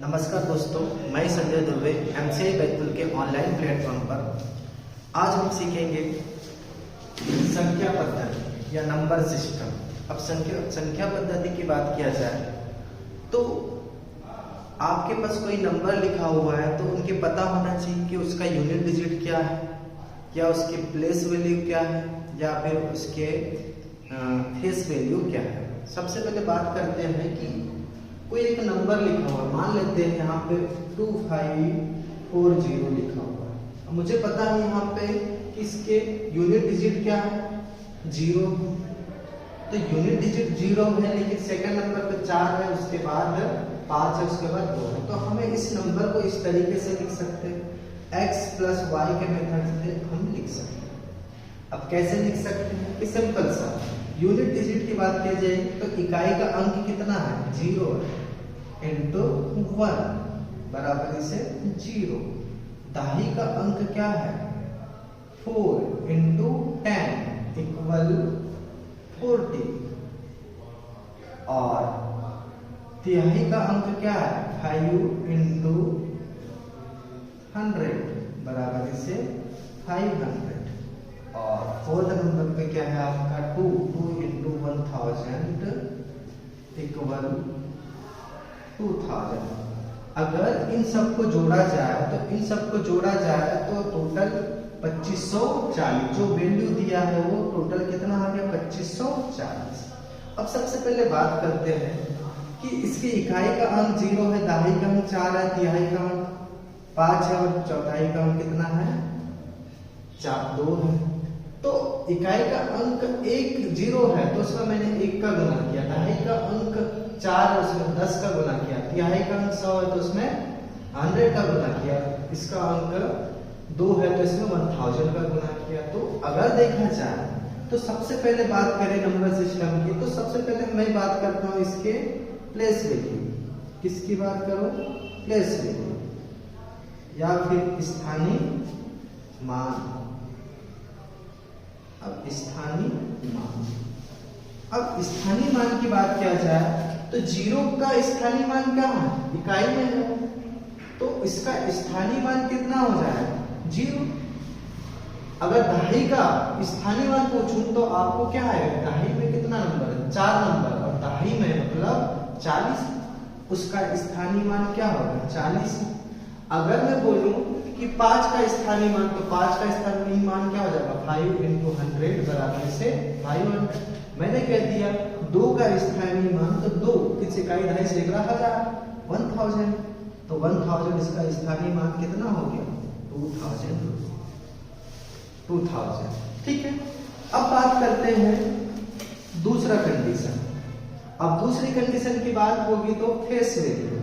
नमस्कार दोस्तों, मैं संजय दुर्वे एमसीआई बैतूल के ऑनलाइन प्लेटफॉर्म पर आज हम सीखेंगे संख्या पद्धति या नंबर सिस्टम। अब संख्या पद्धति की बात किया जाए तो आपके पास कोई नंबर लिखा हुआ है तो उनके पता होना चाहिए कि उसका यूनिट डिजिट क्या है, या उसकी प्लेस वैल्यू क्या है, या फिर उसके फेस वैल्यू क्या है। सबसे पहले बात करते हैं कि कोई एक नंबर लिखा हुआ है, मान लेते हैं यहाँ पे 2540 लिखा हुआ है। अब मुझे पता है यहाँ पे कि इसके यूनिट डिजिट क्या है, 0। तो यूनिट डिजिट 0 है, लेकिन सेकंड नंबर पे 4 है, उसके बाद 5 है, उसके बाद 2 है। तो हमें इस नंबर को इस तरीके से लिख सकते हैं, x + y के मेथड से हम लिख सकते हैं। अब कैसे लिख सकते हैं कि सिंपल सा यूनिट डिजिट की बात की जाए तो इकाई का अंक कितना है, 0 इंटू 1 बराबर इसे 0। दहाई का अंक क्या है, 4 इंटू 10 इक्वल 40। और तिहाई का अंक क्या है, 5 इंटू 100 बराबर इसे 500। और फोर्थ नंबर पे क्या है आपका 2 इंटू 1000 इक्वल 2000। अगर इन सबको जोड़ा जाए तो टोटल 2540, जो वैल्यू दिया है वो टोटल कितना आ गया, 2540। अब सबसे पहले बात करते हैं कि इसकी इकाई का अंक 0 है, दहाई का अंक 4 है, तिहाई का अंक 5 है और चौथाई का अंक कितना है, 2 है। तो इकाई का अंक 0 है तो उसमें मैंने 1 का गुना किया, दहाई का अंक 4 है उसमें 10 का गुना किया, तिहाई का अंक 100 है तो उसमें 100 का गुना किया, इसका अंक 2 है तो इसमें 1000 का गुना किया। तो अगर देखा जाए तो सबसे पहले बात करें नंबर सिस्टम की, तो सबसे पहले मैं बात करता हूँ इसके प्लेस वैल्यू। किसकी बात करो, प्लेस वैल्यू या फिर स्थानीय मान। अब स्थानीय मान की बात किया जाए तो 0 का स्थानीय मान क्या है, इकाई में है, तो इसका स्थानीय मान कितना हो जाएगा, 0। अगर दहाई का स्थानीय मान पूछूं तो आपको क्या है, दहाई में कितना नंबर है, 4 नंबर, और दहाई में मतलब 40, उसका स्थानीय मान क्या होगा, 40। अगर मैं बोलूं कि 5 का स्थानीय मान, तो 5 का स्थानीय मान क्या हो जाएगा, 5 इंटू 100 बराबर से 500। मैंने कह दिया 2 का स्थानीय मान, तो 2 किस इकाई, दहाई से 1000, तो 1000 इसका स्थानीय मान कितना हो गया, 2000। ठीक है। अब बात करते हैं दूसरा कंडीशन। अब दूसरी कंडीशन की बात होगी तो फेस वैल्यू।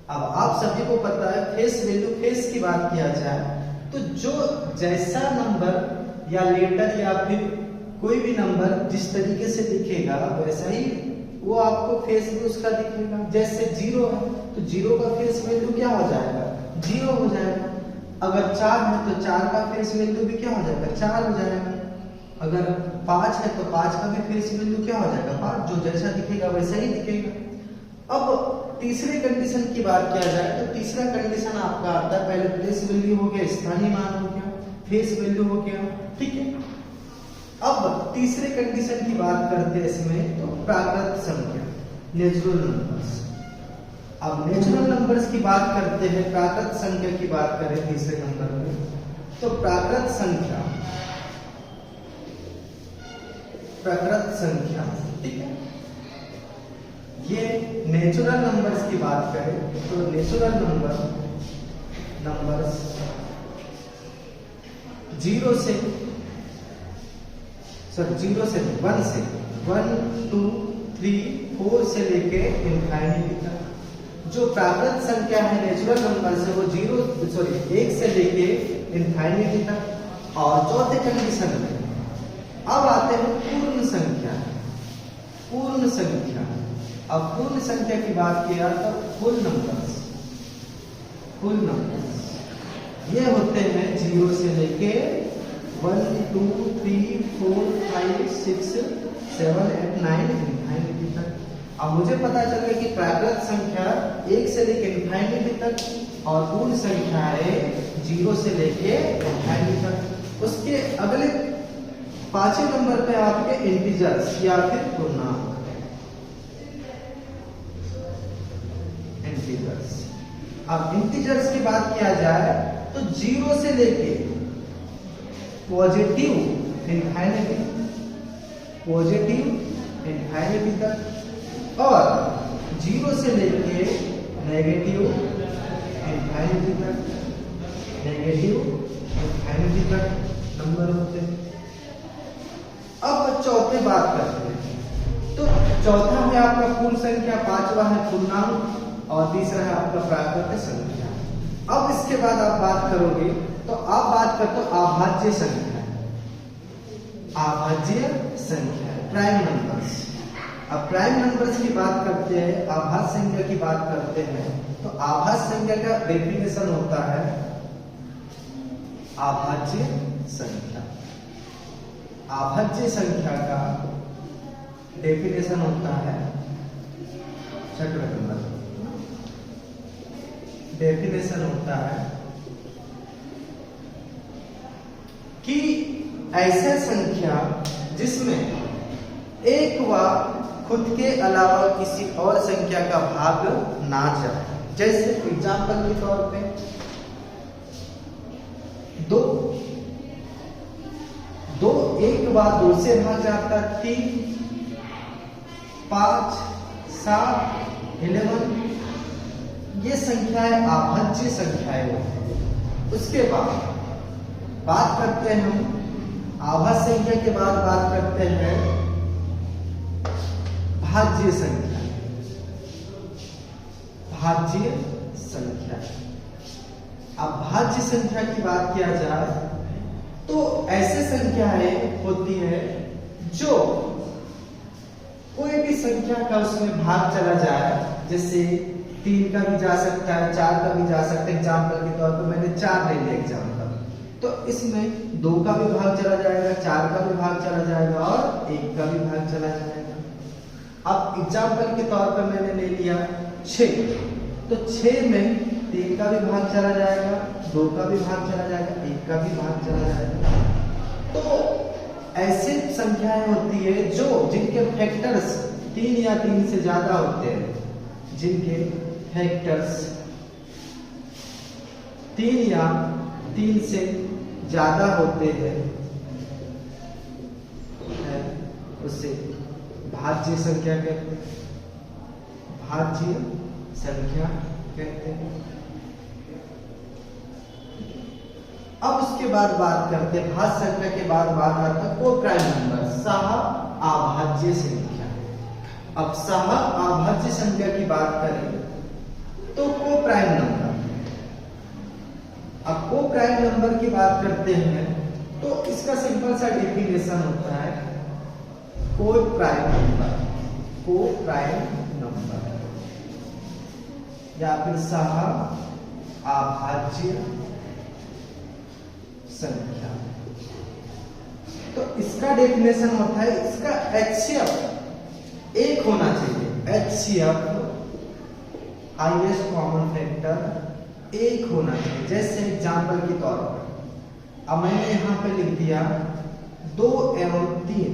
अब आप सभी को पता है फेस वैल्यू, फेस की बात किया जाए तो जो जैसा नंबर या लेटर या फिर कोई भी नंबर जिस तरीके से दिखेगा वैसा ही वो आपको फेस भी उसका दिखेगा। जैसे 0 है तो 0 का फेस वैल्यू क्या हो जाएगा, 0 हो जाएगा। अगर 4 है तो 4 का फेस वैल्यू भी क्या हो जाएगा, 4 हो जाएगा। अगर 5 है तो 5 का भी फेस वैल्यू क्या हो जाएगा, 5। जो जैसा दिखेगा वैसा ही दिखेगा। अब तीसरे कंडीशन की बात किया जाए तो तीसरा कंडीशन आपका आता है, पहले प्लेस वैल्यू हो गया, स्थानीय मान हो गया, फेस वैल्यू हो गया। ठीक है। अब तीसरे कंडीशन की बात करते हैं इसमें तो प्राकृत संख्या, नेचुरल नंबर्स। अब नेचुरल नंबर्स की बात करते हैं, प्राकृत संख्या की बात करें तीसरे नंबर में, तो प्राकृत संख्या, ठीक है। ये नेचुरल नंबर्स की बात करें तो नेचुरल नंबर्स 1 से 1, 2, 3, 4 से लेके इंफिनिटी तक। जो प्राकृत संख्या है नेचुरल नंबर से वो 1 से लेके इंफिनिटी तक। और चौथे कंडीशन में अब आते हैं पूर्ण संख्या। अब पूर्ण संख्या की बात किया तो फुल नंबर्स ये होते हैं 0 से लेके 1, 2, 3, 4, 5, 6, 7 8 9 इनफाइनिटी तक। अब मुझे पता चल गया कि प्राकृत संख्या 1 से लेके इनफाइनिटी तक और पूर्ण संख्या है 0 से लेके इनफाइनिटी तक। उसके अगले 5वें नंबर पे आपके इंटीजर्स या फिर पूर्णांक। इंटीजर्स, अब इंटीजर्स की बात किया जाए तो 0 से लेके पॉजिटिव इनफाइनिटी, पॉजिटिव इनफाइनिटी तक और 0 से लेके नेगेटिव इनफाइनिटी तक, नेगेटिव इनफाइनिटी तक नंबर होते हैं। अब चौथे बात करते हैं। तो चौथा है आपका पूर्ण संख्या, 5वां है पूर्णांक और तीसरा है आपका प्राकृत संख्या। अब इसके बाद आप बात करोगे तो आप बात करते हो अभाज्य संख्या, अभाज्य संख्या प्राइम नंबर्स। अब प्राइम नंबर्स की बात करते हैं, आभाज्य संख्या की बात करते हैं तो आभाज्य संख्या का डेफिनेशन होता है अभाज्य संख्या। अभाज्य संख्या का डेफिनेशन होता है, छठवें नंबर डेफिनेशन होता है कि ऐसा संख्या जिसमें एक व खुद के अलावा किसी और संख्या का भाग ना जाए। जैसे एग्जाम्पल के तौर पे 2 1 व 2 से भाग जाता, 3 5 7 11, ये संख्याएं अभाज्य संख्याएं होती हैं। उसके बाद बात करते हैं हम अभाज्य संख्या के बाद बात करते हैं भाज्य संख्या, भाज्य संख्या। अब भाज्य संख्या की बात किया जाए तो ऐसे संख्याएं होती है जो कोई भी संख्या का उसमें भाग चला जाए, जैसे 3 का भी जा सकता है, 4 का भी जा सकता है। एग्जाम्पल के तौर पर मैंने 4 ले लिया एग्जाम्पल, तो इसमें 2 का भी भाग चला जाएगा, 4 का भी भाग चला जाएगा और 1 का भी भाग चला जाएगा। अब एग्जाम्पल के तौर पर मैंने ले लिया 6, तो 6 में 3 का भी भाग चला जाएगा, 2 का भी भाग चला जाएगा, 1 का भी भाग चला जाएगा। तो ऐसी संख्याएं होती है जो जिनके फैक्टर्स 3 या 3 से ज्यादा होते हैं, जिनके फैक्टर्स 3 या 3 से ज्यादा होते हैं, उसे भाज्य संख्या कहते हैं, भाज्य संख्या कहते हैं। अब उसके बाद बात करते हैं भाज्य संख्या के बाद बात आता है को प्राइम नंबर, सह अभाज्य संख्या। अब सह अभाज्य संख्या की बात करें तो को प्राइम नंबर। अब को प्राइम नंबर की बात करते हैं तो इसका सिंपल सा डेफिनेशन होता है को प्राइम नंबर, को प्राइम नंबर या फिर सह अभाज्य संख्या। तो इसका डेफिनेशन होता है, इसका HCF 1 होना चाहिए। HCF हाईएस्ट कॉमन फैक्टर 1 होना चाहिए। जैसे एग्जांपल के तौर पर अब मैंने यहां पे लिख दिया 2 एवं 3।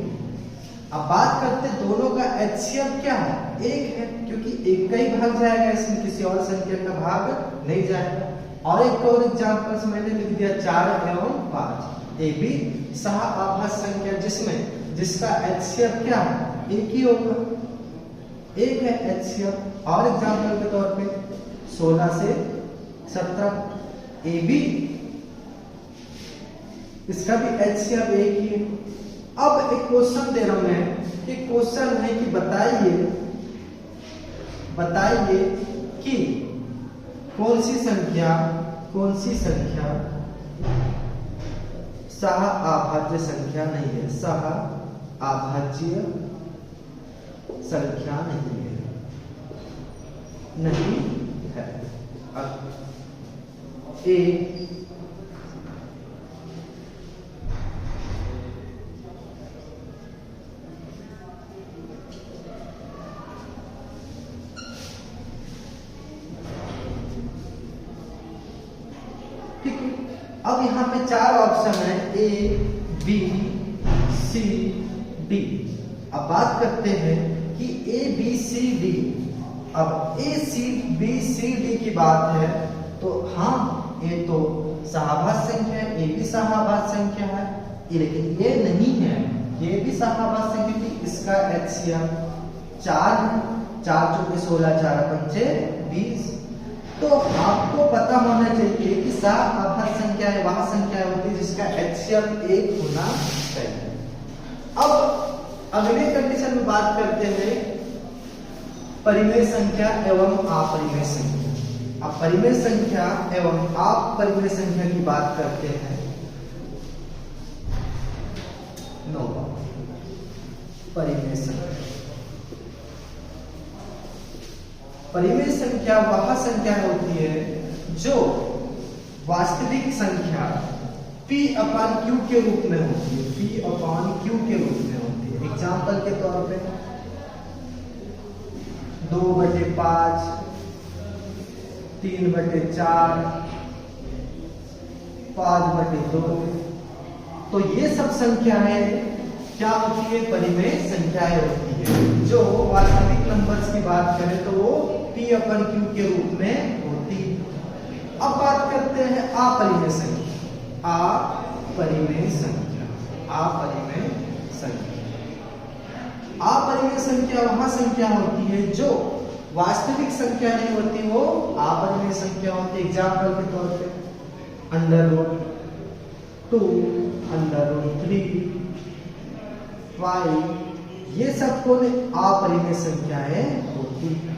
अब बात करते दोनों का HCF क्या है, 1 है, क्योंकि 1 का ही भाग जाएगा, इसमें किसी और संख्या का भाग नहीं जाएगा। और एक और एग्जांपल मैंने लिख दिया 4 एवं 5, ये भी सह अभाज्य संख्या जिसमें जिसका HCF क्या है, 1 ही होगा, 1 है HCF। और एग्जांपल के तौर पे 16 से 17, ये भी इसका भी HCF 1 ही है। अब एक क्वेश्चन दे रहा हूं मैं, कि क्वेश्चन है कि बताइए कि कौन सी संख्या सह अभाज्य संख्या नहीं है, सह अभाज्य संख्या नहीं है, नहीं है। ए अब यहाँ पे 4 ऑप्शन है, ए बी सी डी। अब बात करते हैं कि ए बी सी डी। अब ए सी बी सी डी की बात है तो हाँ, ये तो सहाभाज्य संख्या है, ये भी सहाभाज्य संख्या है, लेकिन ये नहीं है, ये भी सहाभाज्य संख्या की इसका एचसीएफ 4 है, 4 चौके 16, 4 पंचे 20। तो आपको पता होना चाहिए कि सहाभाज्य संख्या है वह संख्या होती है जिसका एचसीएफ 1 होना चाहिए। अब अगले कंडीशन में बात करते हैं परिमेय संख्या एवं अपरिमेय संख्या। अब परिमेय संख्या एवं अपरिमेय संख्या की बात करते हैं। परिमेय संख्या, परिमेय संख्या वह संख्या होती है जो वास्तविक संख्या P/Q के रूप में होती है, P/Q के रूप में होती है। एग्जाम्पल के तौर पे 2/5, 3/4, 5/2। तो ये सब संख्याएं क्या होती है? परिमेय संख्याएं होती है। जो वास्तविक नंबर्स की बात करें तो वो P/Q के रूप में होती है। अब बात करते हैं अपरिमेय संख्या। अपरिमेय संख्या, अपरिमेय संख्या, अपरिमेय संख्या वह संख्या होती है जो वास्तविक संख्या नहीं होती, वो अपरिमेय संख्या होती है। एग्जाम्पल के तौर पे √2, √3, 5, ये सब को अपरिमेय संख्याएं होती है।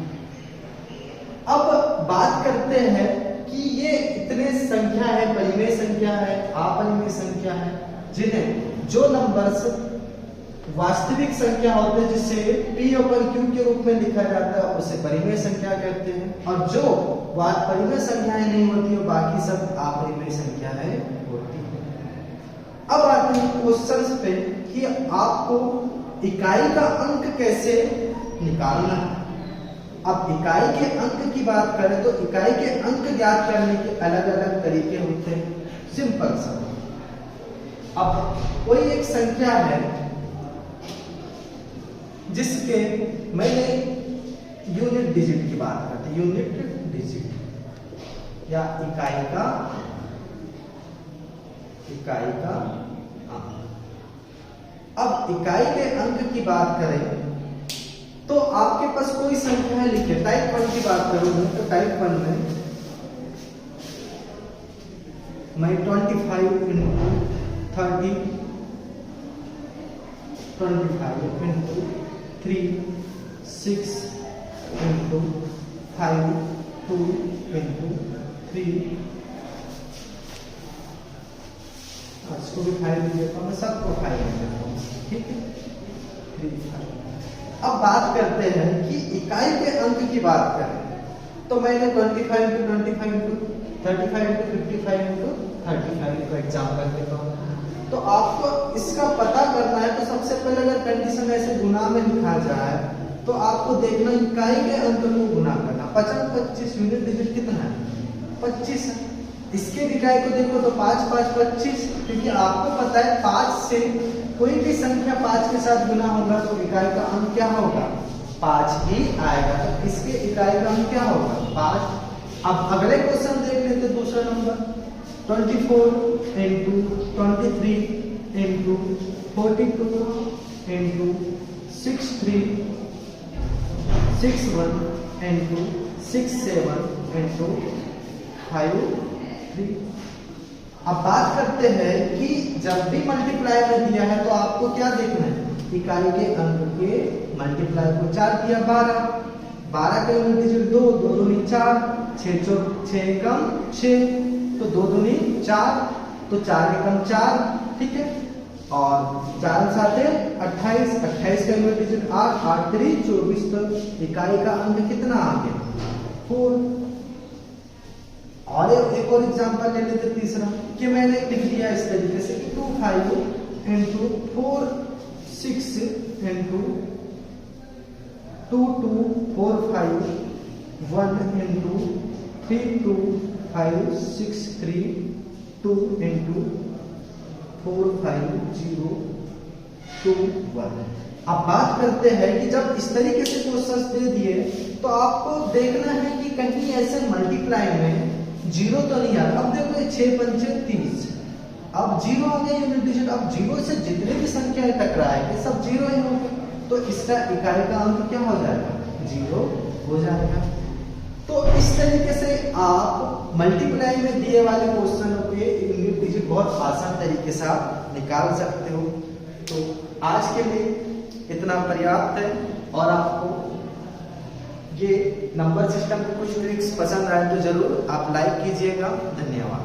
अब बात करते हैं कि ये इतने संख्या है, परिमेय संख्या है, अपरिमेय संख्या है, जिन्हें जो नंबर्स वास्तविक संख्या होते हैं जिसे P/Q के रूप में लिखा जाता है उसे परिमेय संख्या कहते हैं, और जो परिमेय संख्याएं नहीं होती वो बाकी सब अपरिमेय संख्याएं होती है। अब आते हैं क्वेश्चंस पे कि आपको इकाई का अंक कैसे निकालना है। अब इकाई के अंक की बात करें तो इकाई के अंक ज्ञात करने के अलग अलग तरीके होते हैं। सिंपल सा, अब कोई एक संख्या है जिसके, मैंने यूनिट डिजिट की बात करते हैं, यूनिट डिजिट या इकाई का अंक। अब इकाई के अंक की बात करें तो आपके पास कोई संख्या है, लिखे टाइप 1 की बात करूं तो टाइप 1 में मैं 25 इंटू 30, 25 इंटू 3, 6 इंटू 5, 2 इंटू 3, इसको भी 5 देता हूं, मैं सबको 5 देता हूं, ठीक है, 3, 5। अब बात करते हैं कि इकाई के अंक की बात करें तो मैंने 25 इंटू 25 इंटू 35 इंटू 55 इंटू 35 को एग्जाम्पल देता हूं। तो आपको इसका पता करना है तो सबसे पहले अगर कंडीशन ऐसे गुना में लिखा जाए तो आपको देखना इकाई के अंक को गुना करना। 50 25 यूनिट डिजिट कितना है? 25 है। इसके इकाई को देखो तो 5 5 25, क्योंकि आपको पता है 5 से कोई भी संख्या 5 के साथ गुना होगा तो इकाई का अंक क्या होगा? 5 ही आएगा। तो इसके इकाई का अंक क्या होगा? 5। अब अगले क्वेश्चन देख लेते दूसरा number 24 into 23 into 42 into 63 61 into 67 into 53। अब बात करते हैं कि जब भी मल्टीप्लाई में दिया है तो आपको क्या देखना है? इकाई के अंक के मल्टीप्लाई को 4 दिया 12, 12 का यूनिट डिजिट 2, 2 दूनी 4, 6 कम 6, तो 2 दूनी 4, तो 4 के कम 4, ठीक है, और 4 साथ 28, 28 का यूनिट डिजिट 8, 8 3 24, तो इकाई का अंक कितना आ गया? 4। और एक और एग्जांपल ले लेते तीसरा कि मैंने लिख दिया इस तरीके से कि 25 इंटू 4 6 इंटू 2 2 4 5 1 इंटू 3 2 5 6 3 2 इंटू 45021। अब बात करते हैं कि जब इस तरीके से क्वेश्चंस दे दिए तो आपको देखना है कि कहीं ऐसे मल्टीप्लाई में जीरो तो नहीं आ रहा। अब देखो 6 पंचे 30, अब जीरो आ गया यूनिट डिजिट। अब जीरो से जितने भी संख्याएं टकराएंगे सब जीरो ही होंगे, तो इसका इकाई का अंक क्या हो जाएगा? जीरो हो जाएगा। तो इस तरीके से आप मल्टीप्लाई में दिए वाले क्वेश्चन के यूनिट डिजिट बहुत आसान तरीके से आप निकाल सकते हो। तो आज के लिए इतना पर्याप्त है, और आपको ये नंबर सिस्टम के कुछ ट्रिक्स पसंद आए तो जरूर आप लाइक कीजिएगा। धन्यवाद।